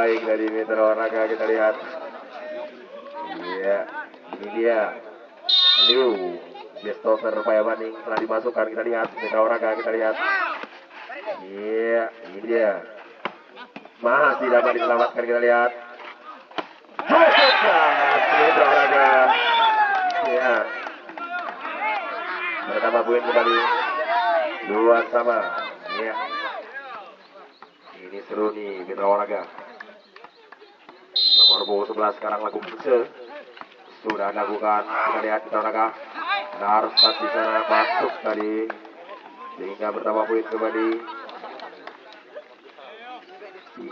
baik dari Mitra Olahraga, kita lihat. Iya, ini dia. Liu, Christopher Payabanding telah dimasukkan, kita lihat. Mitra Olahraga, kita lihat. Iya, ini dia. Masih dapat diselamatkan, kita lihat. Mitra Olahraga. Iya. Bertambah poin kembali. 2-2. Iya. Ini seru nih Mitra Olahraga. Nomor punggung 11 sekarang lakukan sudah lakukan, kita lihat Mitra Olahraga. Narsat di sana masuk tadi sehingga bertambah poin kembali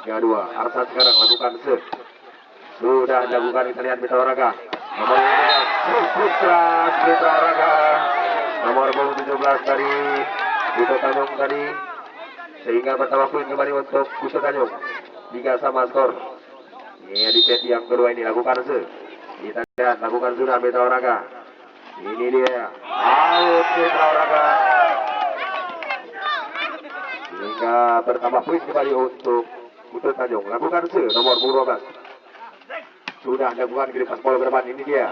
3-2. Arsat sekarang lakukan sudah lakukan, kita lihat Mitra Olahraga. Nomor 17 Putra Mitra Olahraga. Nomor punggung 17 dari Putra Tanjung tadi sehingga bertambah poin kembali untuk Putra Tanjung. 3 sama skor. Ini di set yang kedua ini lakukan kita lihat lakukan sudah Mitra Olahraga. Ini dia out Mitra Olahraga sehingga bertambah poin kembali untuk Putra Tanjung. Lakukan nomor 12 sudah lakukan kiri pas bola berdepan. Ini dia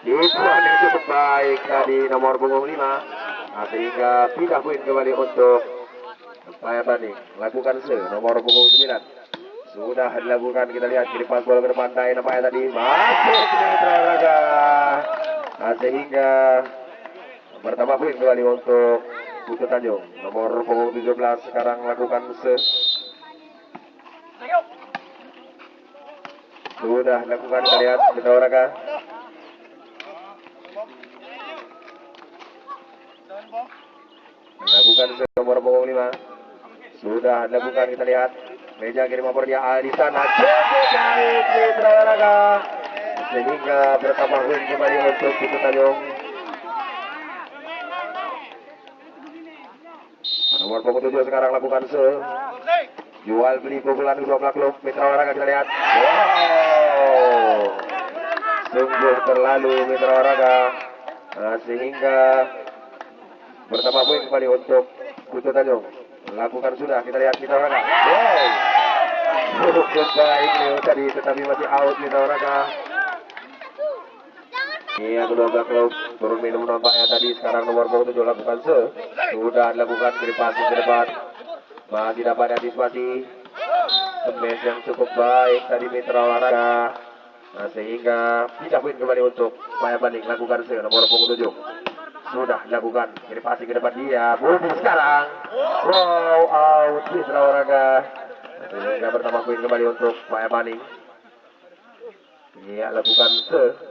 itu yang cukup baik tadi nomor punggung 5. Nah, sehingga pindah poin kembali untuk Payabanding. Lakukan nomor punggung 9 sudah dilakukan, kita lihat kiri pas bola ke depan namanya tadi masuk Mitra Olahraga. Nah, sehingga bertambah poin kembali untuk Putra Tanjung. Nomor punggung 17 sekarang lakukan sudah dilakukan, kita lihat Mitra Olahraga. Lakukan nomor punggung 5 sudah dilakukan, kita lihat meja kirim over dia di sana cukup baik Mitra Olahraga sehingga bertambah poin kembali untuk Putra Tanjung. Nomor punggung 7 sekarang lakukan jual beli pukulan kedua belah klub Mitra Olahraga, kita lihat. Wow, sungguh terlalu Mitra Olahraga. Nah, sehingga bertambah poin kembali untuk Putra Tanjung. Lakukan sudah, kita lihat Mitra Olahraga. Wow, cukup baik Leo tadi tetapi masih out Mitra Olahraga. Ini kedua belah klub turun minum nampaknya tadi. Sekarang nomor punggung 7 lakukan sudah dilakukan kiri passing ke depan, masih dapat antisipasi smash yang cukup baik tadi Mitra Olahraga. Nah, sehingga pindah poin kembali untuk Payabanding. Lakukan nomor punggung 7 sudah dilakukan kiri passing ke depan, dia budi sekarang. Wow, out Mitra Olahraga sehingga bertambah poin kembali untuk Payabanding. Iya, lakukan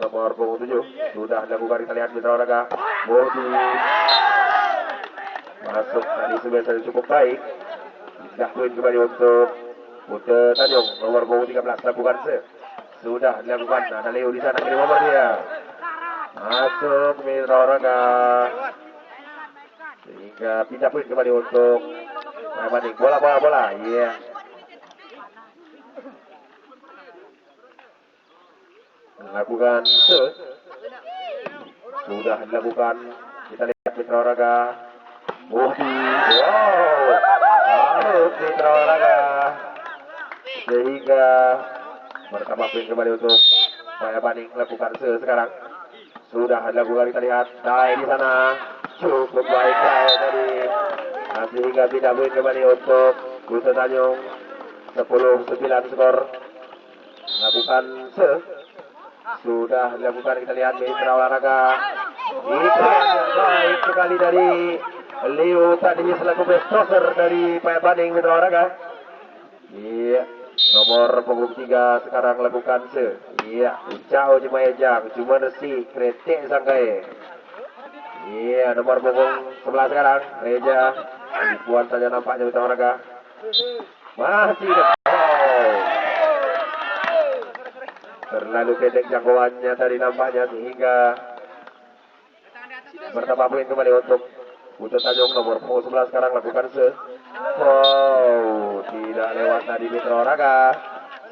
nomor punggung 7 sudah dilakukan, kita lihat Mitra Olahraga. Bodi masuk tadi sebenarnya cukup baik. Pindah poin kembali untuk Putra Tanjung. Nomor punggung 13 lakukan sudah dilakukan. Ada Leo di sana, kirim nomor dia masuk Mitra Olahraga sehingga pindah poin kembali untuk Payabanding. Bola. Iya. Lakukan sudah dilakukan, kita lihat Mitra Olahraga. Wow, Mitra Olahraga sehingga bertambah poin kembali untuk Payabanding. Lakukan sekarang sudah dilakukan, kita lihat Dai di sana cukup baik Dai tadi. Nah, sehingga pindah poin kembali untuk Putra Tanjung. 10-9 skor. Lakukan sudah dilakukan, kita lihat Mitra Olahraga. Itu yang baik sekali dari Leo tadi selaku best crosser dari Payabanding Mitra Olahraga. Iya, nomor punggung 3 sekarang lakukan iya, Ucao Jemayajang cuma resi kretek sangkai. Iya, nomor punggung 11 sekarang Reja puan saja nampaknya Mitra Olahraga. Masih terlalu pendek jangkauannya tadi nampaknya sehingga bertambah poin kembali untuk Putra Tanjung. Nomor punggung 11 sekarang lakukan wow, tidak lewat tadi Mitra Olahraga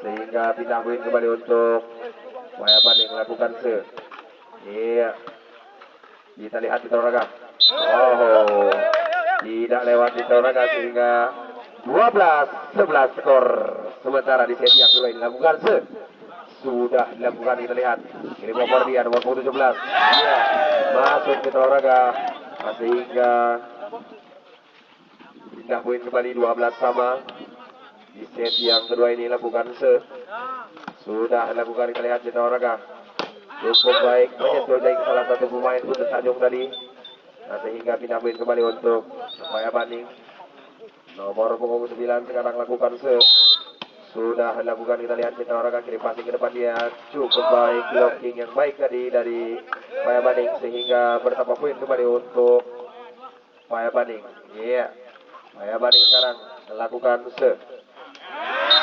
sehingga pindah poin kembali untuk Payabanding. Lakukan iya, kita lihat Mitra Olahraga. Oh, tidak lewat Mitra Olahraga sehingga 12-11 skor sementara di set yang kedua ini lakukan sudah dilakukan, kita lihat ini nomor dia nomor 17 ya, masuk Mitra Oraga sehingga pindah poin kembali 12 sama. Di set yang kedua ini lakukan sudah dilakukan, kita lihat Mitra Oraga cukup baik menyentuh dari salah satu pemain Putri Tanjung tadi, sehingga pindah poin kembali untuk Paya Banding. Nomor punggung 9 sekarang lakukan sudah dilakukan, kita lihat Mitra Oraga kirim passing ke depan dia cukup baik, blocking yang baik tadi dari Paya Banding sehingga bertambah poin kembali untuk Paya Banding. Iya, Paya Banding sekarang melakukan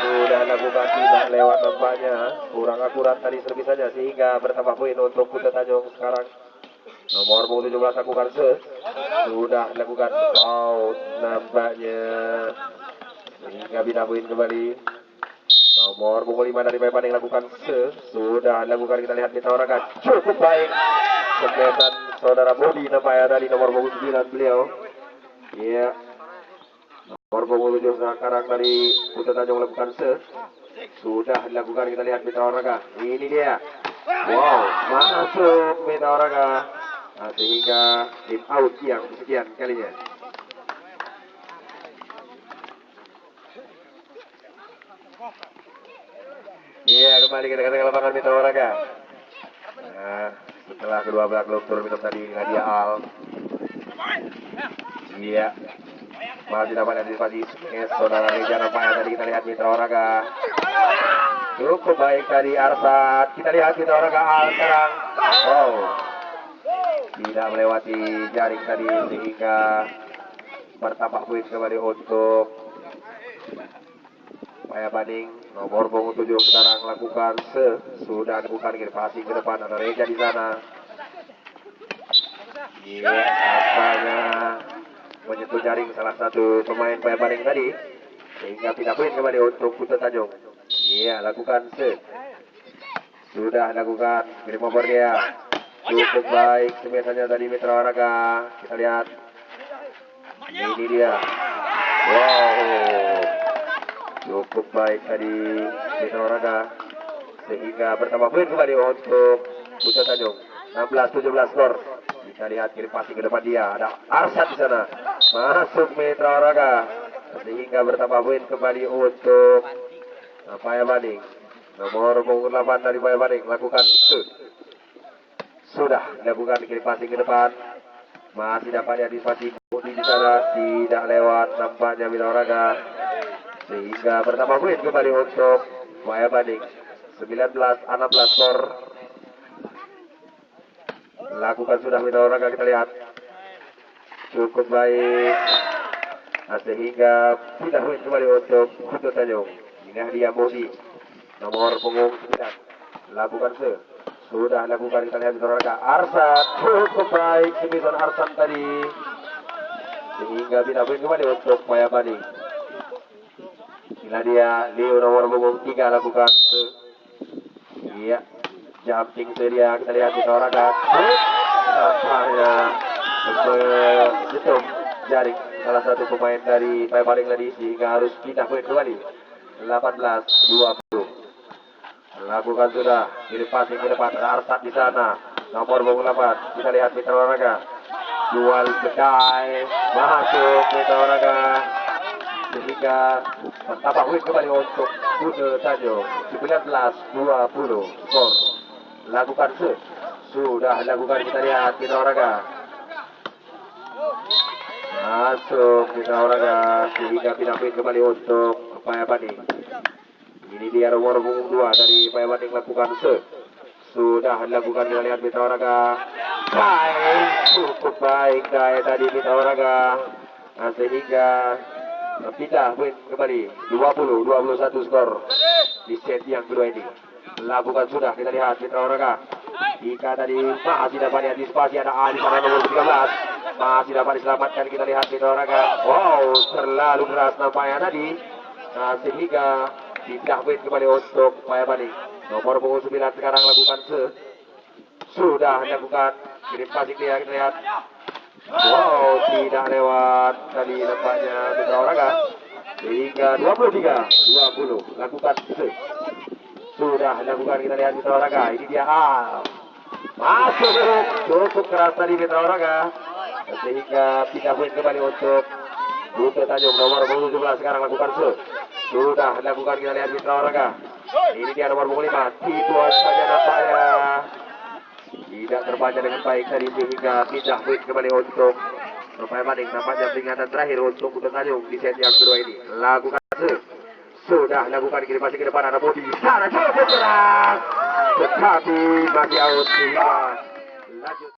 sudah lakukan, tidak lewat nampaknya, kurang akurat tadi servisanya sehingga bertambah poin untuk Putri Tanjung. Sekarang nomor 17 lakukan sudah dilakukan out nampaknya sehingga pindah poin kembali. Nomor 5 dari Paya Banding lakukan sudah dilakukan, kita lihat Mitra Oraga cukup baik sebetan saudara Bodi nampaknya tadi nomor 9 beliau. Iya, nomor 7 sekarang dari Putri Tanjung lakukan sudah dilakukan, kita lihat Mitra Oraga, ini dia, wow, masuk Mitra Oraga sehingga tim out yang sekian kalinya. Iya, kembali ke tengah lapangan Mitra Oraga. Nah, setelah kedua belah klub turun minum tadi Nadia Al. Iya, masih dapat antisipasi saudara Reja nampaknya tadi, kita lihat Mitra Oraga cukup baik tadi Arsat, kita lihat Mitra Oraga Al sekarang, wow, tidak melewati jaring tadi sehingga bertambah poin kembali untuk Paya Banding. Nomor 7 sekarang lakukan sudah dibuka kirim passing ke depan, ada Reja di sana. Iya, nampaknya menyentuh jaring salah satu pemain Paya Banding tadi sehingga pindah poin kembali untuk Putri Tanjung. Iya, lakukan sudah lakukan, kirim over dia cukup baik biasanya tadi Mitra Oraga, kita lihat ini dia, wow, cukup baik tadi Mitra Oraga sehingga bertambah poin kembali untuk Putri Tanjung. 16-17 skor. Kita lihat kirim passing ke depan dia, ada Arsat di sana, masuk Mitra Oraga sehingga bertambah poin kembali untuk Paya Banding. Nomor 8 dari Paya Banding lakukan sudah dilakukan, kirim passing ke depan, masih dapat diantisipasi di sana, tidak lewat nampaknya Mitra Oraga sehingga bertambah poin kembali untuk Paya Banding. 19-16 skor. Lakukan sudah Mitra Oraga, kita lihat cukup baik sehingga tidak poin kembali untuk Putri Tanjung. Ini dia Bodi nomor punggung 9 lakukan sudah lakukan, kita lihat Mitra Oraga Arsat cukup baik semisan Arsat tadi sehingga tidak poin kembali untuk Paya Banding. Inilah dia Leo nomor punggung 3 lakukan iya, jumping seria, kita lihat Mitra Oraga nampaknya menyentuh jaring salah satu pemain dari Paya Banding tadi sehingga harus pindah poin kembali. 18-20. Lakukan sudah, kirim passing ke depan, Arsat di sana. Nomor 8, kita lihat Mitra Oraga. Dual bedai, masuk Mitra Oraga sehingga bertambah poin kembali untuk Putri Tanjung. 19-20 skor. Lakukan sudah lakukan, kita lihat Mitra Oraga masuk Mitra Oraga sehingga pindah poin kembali untuk Paya Banding. Ini dia nomor 2 dari Paya Banding lakukan sudah dilakukan, kita lihat Mitra Oraga baik, cukup baik tadi Mitra Oraga sehingga pindah poin kembali. 20-21 skor di set yang kedua ini. Lakukan sudah, kita lihat Mitra Oraga jika tadi masih dapat diantisipasi, ada Ali sana nomor 13 masih dapat diselamatkan, kita lihat Mitra Oraga, wow, terlalu keras nampaknya tadi sehingga pindah poin kembali untuk Paya Banding. Nomor 9 sekarang lakukan sudah dilakukan, kirim passing dia, kita lihat, wow, tidak lewat tadi nampaknya Mitra Oraga Sehingga 23-20 lakukan serve. Sudah lakukan, kita lihat Mitra Olahraga. Ini dia masuk, cukup keras tadi Mitra Olahraga, sehingga pindah poin kembali untuk Butet Tanjung nomor 17 sekarang lakukan serve. Sudah lakukan, kita lihat Mitra Olahraga. Ini dia nomor 5. Tituan saja nampaknya tidak terbaca dengan baik tadi, sehingga pindah poin kembali untuk Rupaya Banding. Nampaknya peringatan terakhir untuk Butet Tanjung di set yang kedua ini. Lakukan serve. Sudah lakukan, kiri masih ke depan, ada Bodi sana cukup keras, tetapi masih out, sehingga lanjut.